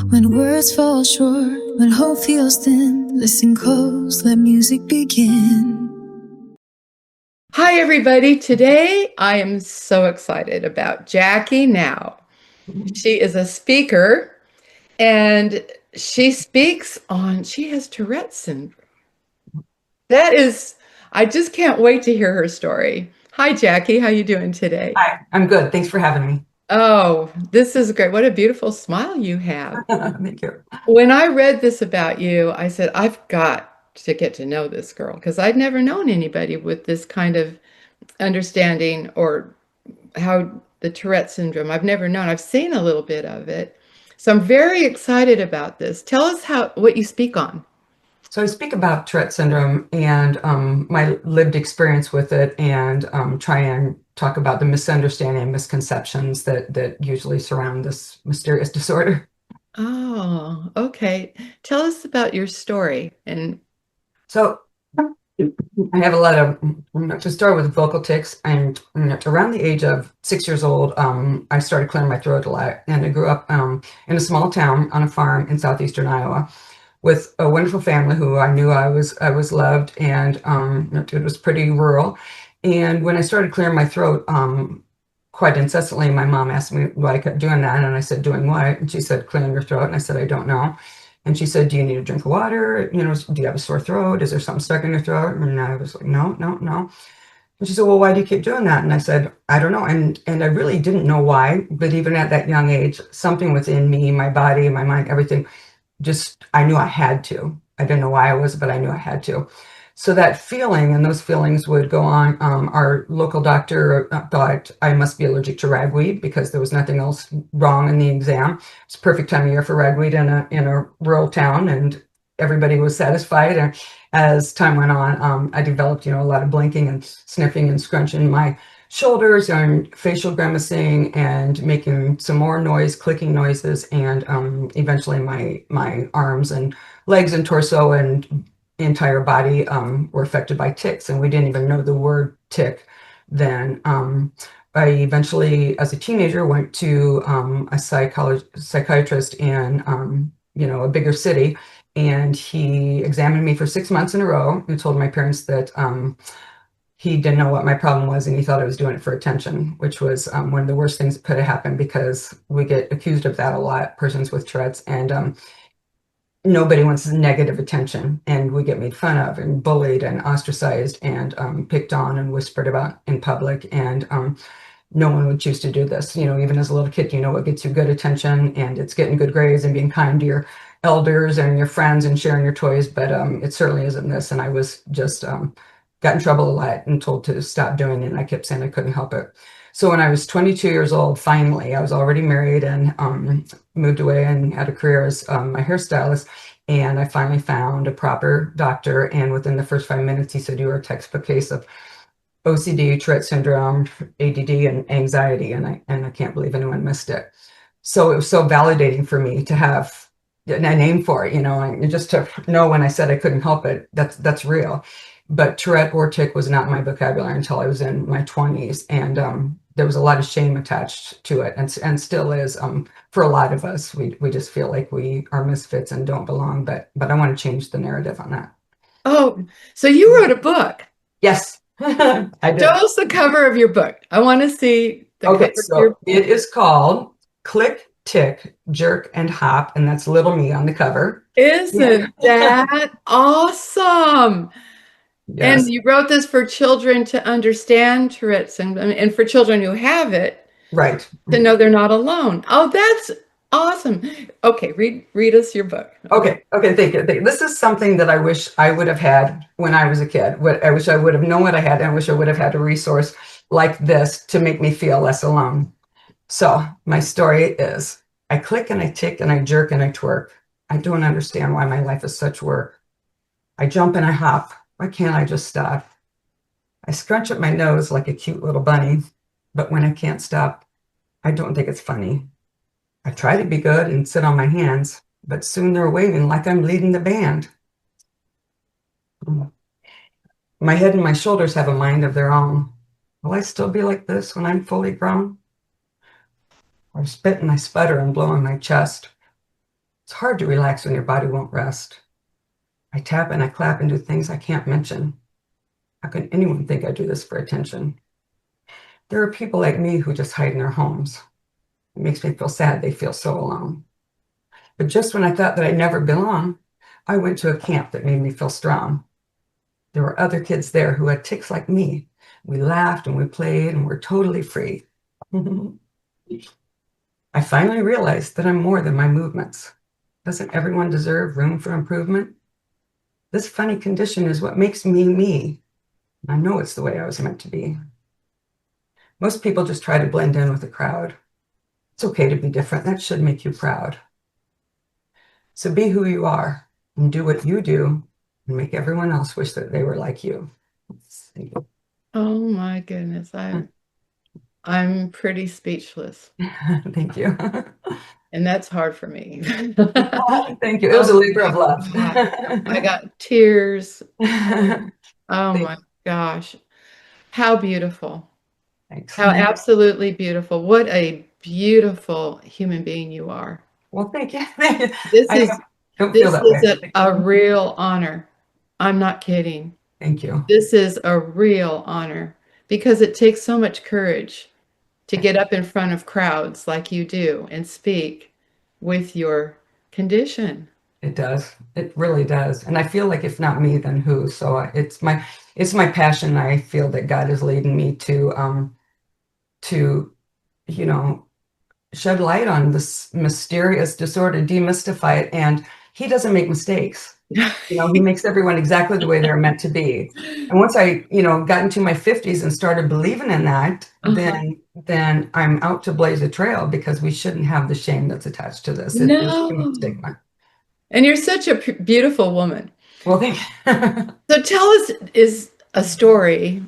When words fall short, when hope feels thin, listen close, let music begin. Hi, everybody. Today I am so excited about Jackie Now. She is a speaker and she has Tourette Syndrome. I just can't wait to hear her story. Hi, Jackie. How you doing today? Hi, I'm good. Thanks for having me. Oh, this is great. What a beautiful smile you have. Thank you. When I read this about you, I said, I've got to get to know this girl because I'd never known anybody with this kind of understanding or how the Tourette syndrome. I've never known. I've seen a little bit of it. So I'm very excited about this. Tell us what you speak on. So I speak about Tourette syndrome and my lived experience with it, and try and talk about the misunderstanding and misconceptions that usually surround this mysterious disorder. Oh, okay. Tell us about your story. And So I have a lot of, to start with, vocal tics, and around the age of 6 years old, I started clearing my throat a lot, and I grew up in a small town on a farm in southeastern Iowa with a wonderful family who I knew I was loved, and it was pretty rural. And when I started clearing my throat quite incessantly, my mom asked me why I kept doing that, and I said, "Doing what?" And she said, "Clearing your throat." And I said, "I don't know." And she said, "Do you need a drink of water? Do you have a sore throat? Is there something stuck in your throat?" And I was like, "No, no, no." And she said, "Well, why do you keep doing that?" And I said, "I don't know." And I really didn't know why, but even at that young age, something within me, my body, my mind, everything, just, I knew I had to. I didn't know why I was, but I knew I had to. So that feeling, and those feelings would go on. Our local doctor thought I must be allergic to ragweed because there was nothing else wrong in the exam. It's a perfect time of year for ragweed in a rural town, and everybody was satisfied. And as time went on, I developed, a lot of blinking and sniffing and scrunching my shoulders and facial grimacing and making some more noise, clicking noises, and eventually my arms and legs and torso and entire body were affected by tics, and we didn't even know the word tic then. I eventually, as a teenager, went to a psychiatrist in a bigger city, and he examined me for 6 months in a row and told my parents that he didn't know what my problem was, and he thought I was doing it for attention, which was one of the worst things that could have happened, because we get accused of that a lot, persons with Tourette's, and nobody wants negative attention, and we get made fun of and bullied and ostracized and picked on and whispered about in public, and no one would choose to do this. Even as a little kid, what gets you good attention, and it's getting good grades and being kind to your elders and your friends and sharing your toys, but it certainly isn't this. And I was just got in trouble a lot and told to stop doing it, and I kept saying I couldn't help it. So when I was 22 years old, finally, I was already married and moved away and had a career as a hairstylist. And I finally found a proper doctor. And within the first 5 minutes, he said, "You are a textbook case of OCD, Tourette syndrome, ADD, and anxiety." And I can't believe anyone missed it. So it was so validating for me to have a name for it, and just to know when I said I couldn't help it, that's real. But Tourette or tic was not in my vocabulary until I was in my 20s, and there was a lot of shame attached to it, and still is. For a lot of us, we just feel like we are misfits and don't belong. But I want to change the narrative on that. oh, so you wrote a book. Yes, I did. Show us the cover of your book. I want to see the cover Okay, of your so it is called Click, Tick, Jerk, and Hop, and that's little me on the cover. Isn't that awesome? And Yes, you wrote this for children to understand Tourette syndrome and for children who have it right. to know they're not alone. Oh, that's awesome. Okay, read us your book. Okay, thank you. This is something that I wish I would have had when I was a kid. What I wish I would have known what I had, and I wish I would have had a resource like this to make me feel less alone. So my story is, I click and I tick and I jerk and I twerk. I don't understand why my life is such work. I jump and I hop. Why can't I just stop? I scrunch up my nose like a cute little bunny, but when I can't stop, I don't think it's funny. I try to be good and sit on my hands, but soon they're waving like I'm leading the band. My head and my shoulders have a mind of their own. Will I still be like this when I'm fully grown? I spit and I sputter and blow on my chest. hard to relax when your body won't rest. I tap and I clap and do things I can't mention. How can anyone think I do this for attention? There are people like me who just hide in their homes. It makes me feel sad they feel so alone. But just when I thought that I'd never belong, I went to a camp that made me feel strong. There were other kids there who had tics like me. We laughed and we played and were totally free. I finally realized that I'm more than my movements. Doesn't everyone deserve room for improvement? This funny condition is what makes me me. I know it's the way I was meant to be. Most people just try to blend in with the crowd. It's okay to be different. That should make you proud. So be who you are and do what you do and make everyone else wish that they were like you. Thank you. Oh my goodness. I'm pretty speechless. Thank you. And that's hard for me. Thank you. It was a labor of love. I got tears. Oh my gosh. How beautiful. Thanks. How absolutely beautiful. What a beautiful human being you are. Well, thank you. This I is don't feel that way. a real honor. I'm not kidding. Thank you. This is a real honor because it takes so much courage to get up in front of crowds like you do and speak with your condition. It does. It really does. And I feel like if not me, then who? So it's my passion. I feel that God is leading me to shed light on this mysterious disorder, demystify it. And he doesn't make mistakes. He makes everyone exactly the way they're meant to be. And once I, got into my 50s and started believing in that, then I'm out to blaze a trail because we shouldn't have the shame that's attached to this. It is human stigma. And you're such a beautiful woman. Well, thank you. So tell us is a story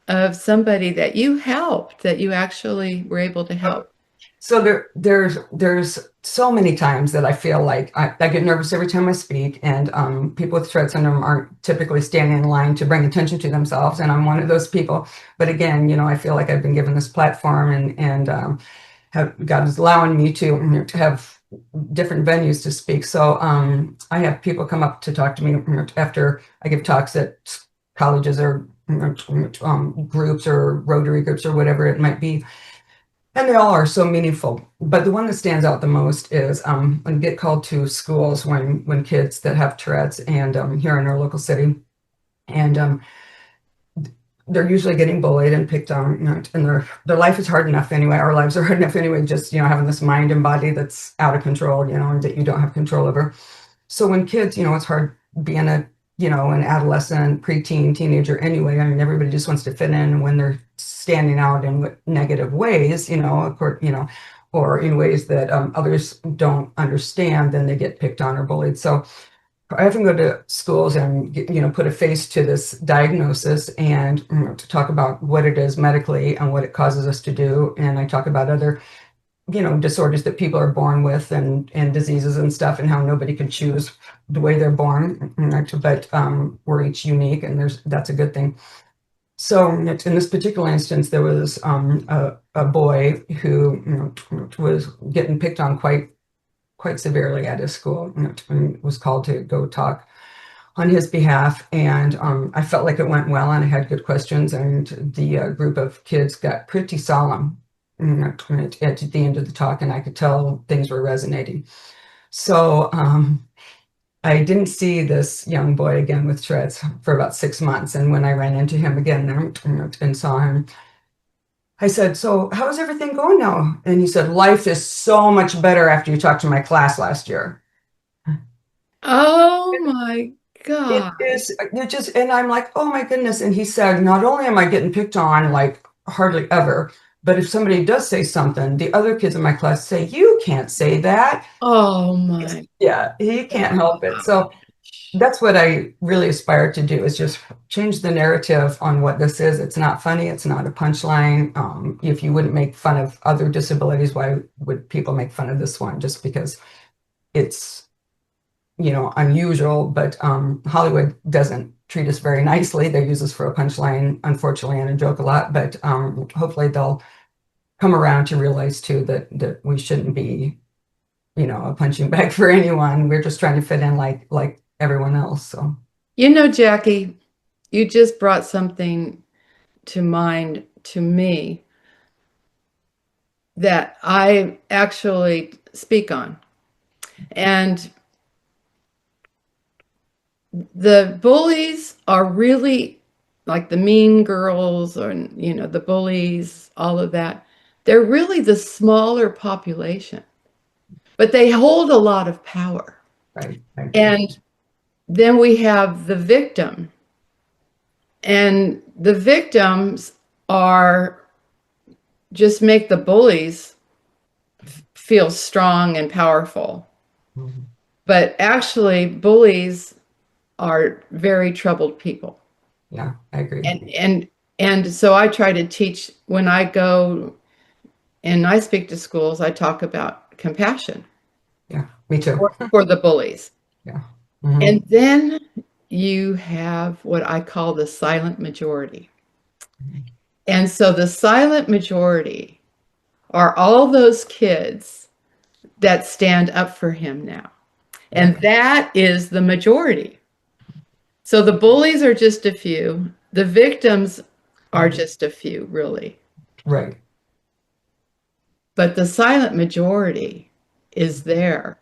of somebody that you helped, that you actually were able to help. So there's so many times that I feel like I get nervous every time I speak, and people with Tourette syndrome aren't typically standing in line to bring attention to themselves, and I'm one of those people. But again, I feel like I've been given this platform, and God is allowing me to have different venues to speak. So I have people come up to talk to me after I give talks at colleges or groups or Rotary groups or whatever it might be. And they all are so meaningful. But the one that stands out the most is when I get called to schools when kids that have Tourette's and here in our local city, and they're usually getting bullied and picked on, and their life is hard enough anyway. Our lives are hard enough anyway, just, having this mind and body that's out of control, and that you don't have control over. So when kids, it's hard being an adolescent, preteen, teenager anyway. I mean, everybody just wants to fit in, and when they're standing out in negative ways, or in ways that others don't understand, then they get picked on or bullied. So I often go to schools and put a face to this diagnosis and to talk about what it is medically and what it causes us to do. And I talk about other disorders that people are born with and diseases and stuff, and how nobody can choose the way they're born, but we're each unique, and that's a good thing. So in this particular instance, there was a boy who was getting picked on quite severely at his school, and was called to go talk on his behalf. And I felt like it went well, and I had good questions, and the group of kids got pretty solemn at the end of the talk, and I could tell things were resonating. So I didn't see this young boy again with Tourette's for about 6 months. And when I ran into him again and saw him, I said, "So how's everything going now?" And he said, "Life is so much better after you talked to my class last year." Oh my God. And I'm like, "Oh my goodness." And he said, "Not only am I getting picked on like hardly ever, but if somebody does say something, the other kids in my class say, 'You can't say that.'" Oh my. Yeah, he can't help it. So that's what I really aspire to do, is just change the narrative on what this is. It's not funny. It's not a punchline. If you wouldn't make fun of other disabilities, why would people make fun of this one? Just because it's, unusual. But Hollywood doesn't treat us very nicely. They use us for a punchline, unfortunately, and a joke a lot. But hopefully they'll come around to realize too that we shouldn't be a punching bag for anyone. We're just trying to fit in like everyone else. So, Jackie, you just brought something to mind to me that I actually speak on. And the bullies are really like the mean girls or, the bullies, all of that. They're really the smaller population, but they hold a lot of power. right. And then we have the victim. And the victims are just make the bullies feel strong and powerful. Mm-hmm. But actually, bullies are very troubled people. Yeah, I agree. And so I try to teach when I go and I speak to schools, I talk about compassion. Yeah, me too. For the bullies. Yeah. Mm-hmm. And then you have what I call the silent majority. And so the silent majority are all those kids that stand up for him now. And that is the majority. So the bullies are just a few. The victims are just a few, really. Right. But the silent majority is there.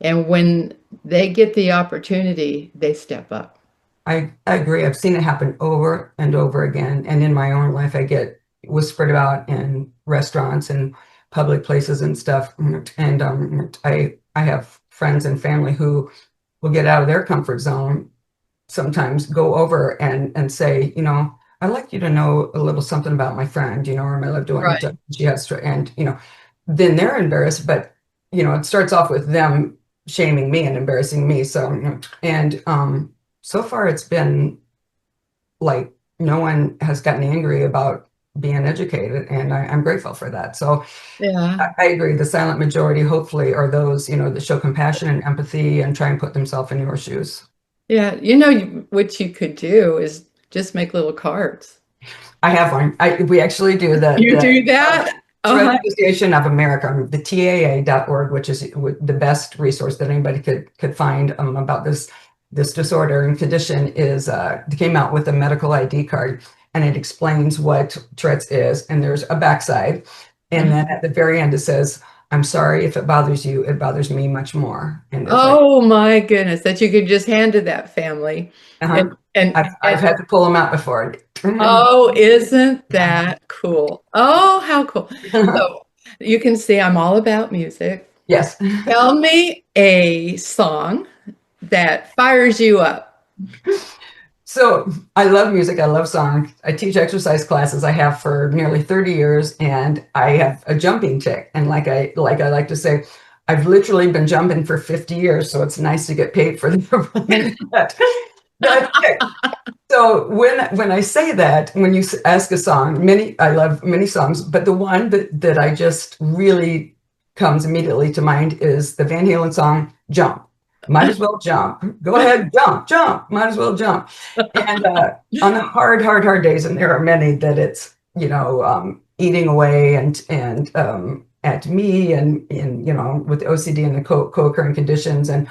And when they get the opportunity, they step up. I agree. I've seen it happen over and over again. And in my own life, I get whispered about in restaurants and public places and stuff. And I have friends and family who will get out of their comfort zone, sometimes go over and say, I'd like you to know a little something about my friend, or my loved one. Right. She has, and, then they're embarrassed, but, it starts off with them shaming me and embarrassing me. So, and so far it's been like no one has gotten angry about being educated, and I'm grateful for that. So yeah, I agree. The silent majority, hopefully, are those, that show compassion and empathy and try and put themselves in your shoes. Yeah. What you could do is just make little cards. I have one. We actually do that. You do that? Tourette Association of America, the TAA.org, which is the best resource that anybody could find about this disorder and condition, is came out with a medical ID card, and it explains what Tourette's is, and there's a backside, and then at the very end it says, "I'm sorry if it bothers you, it bothers me much more." And oh my goodness, that you could just hand to that family. And I've had to pull them out before. oh, isn't that cool? Oh, how cool. So you can see I'm all about music. Yes. Tell me a song that fires you up. So I love music. I love song. I teach exercise classes. I have for nearly 30 years, and I have a jumping tick. And like I like to say, I've literally been jumping for 50 years. So it's nice to get paid for that. So when I say that, when you ask a song, I love many songs, but the one that I just really comes immediately to mind is the Van Halen song, Jump. Might as well jump. Go ahead, jump. Might as well jump. And on the hard days, and there are many, that it's, eating away and at me and with the OCD and the co-occurring conditions. And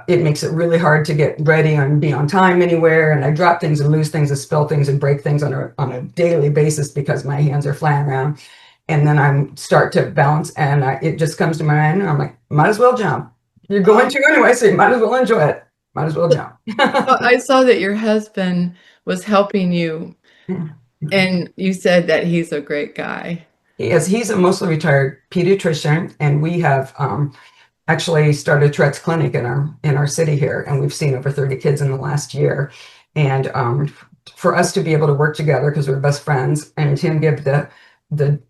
it makes it really hard to get ready and be on time anywhere. And I drop things and lose things and spill things and break things on a daily basis because my hands are flying around. And then I start to balance, and it just comes to my mind, and I'm like, might as well jump. You're going to anyway, so you might as well enjoy it. Might as well jump. I saw that your husband was helping you, and you said that he's a great guy. He's a mostly retired pediatrician, and we have actually started a Tourette's clinic in our city here, and we've seen over 30 kids in the last year. And for us to be able to work together, because we're best friends, and him give the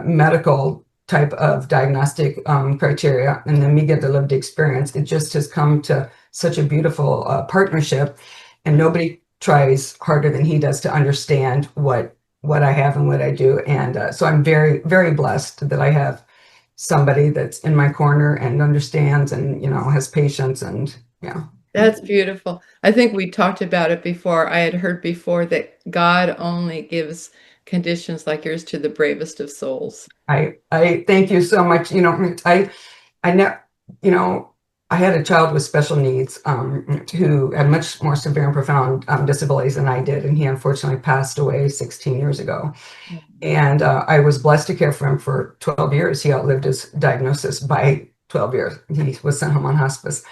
medical type of diagnostic criteria, and then me get the lived experience, it just has come to such a beautiful partnership. And nobody tries harder than he does to understand what I have and what I do. And so I'm very, very blessed that I have somebody that's in my corner and understands and, has patience. And yeah. That's beautiful. I think we talked about it before. I had heard before that God only gives conditions like yours to the bravest of souls. I thank you so much. I never, you know, I had a child with special needs who had much more severe and profound disabilities than I did, and he unfortunately passed away 16 years ago. And I was blessed to care for him for 12 years. He outlived his diagnosis by 12 years. He was sent home on hospice.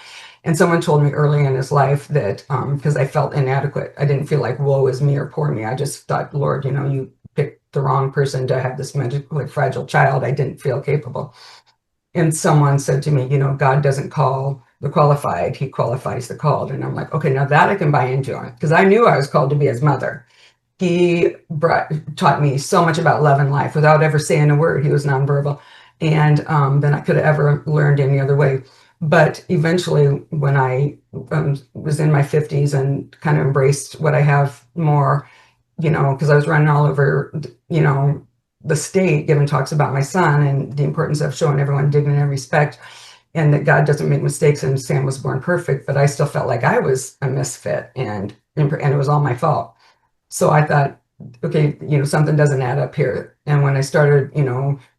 And someone told me early in his life that because I felt inadequate, I didn't feel like woe is me or poor me. I just thought, Lord, you picked the wrong person to have this medically fragile child. I didn't feel capable. And someone said to me, God doesn't call the qualified, he qualifies the called. And I'm like, okay, now that I can buy into it, because I knew I was called to be his mother. He taught me so much about love and life without ever saying a word. He was nonverbal, and than I could have ever learned any other way. But eventually, when I was in my 50s and kind of embraced what I have more, because I was running all over, the state giving talks about my son and the importance of showing everyone dignity and respect, and that God doesn't make mistakes and Sam was born perfect, but I still felt like I was a misfit and it was all my fault. So I thought, okay, something doesn't add up here. And when I started,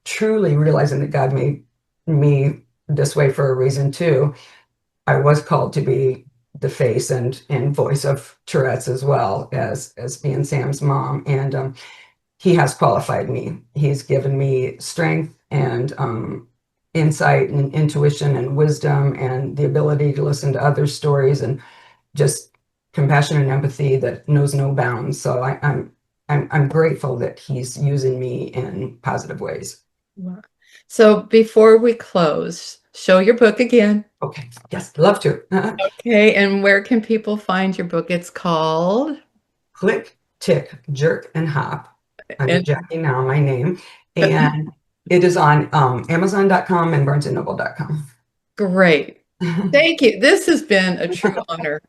truly realizing that God made me this way for a reason too, I was called to be the face and voice of Tourette's as well as being Sam's mom. And he has qualified me. He's given me strength and insight and intuition and wisdom and the ability to listen to other stories and just compassion and empathy that knows no bounds. So I'm grateful that he's using me in positive ways. Wow. So before we close, show your book again. Okay. Yes, love to. Okay, and where can people find your book? It's called Click, Tick, Jerk, and Hop. Under and Jackie Now, my name. And it is on Amazon.com and BarnesandNoble.com. great. Thank you. This has been a true honor.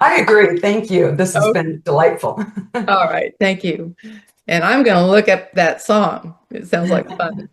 I agree. Thank you. This has been delightful. All right. Thank you. And I'm going to look up that song. It sounds like fun.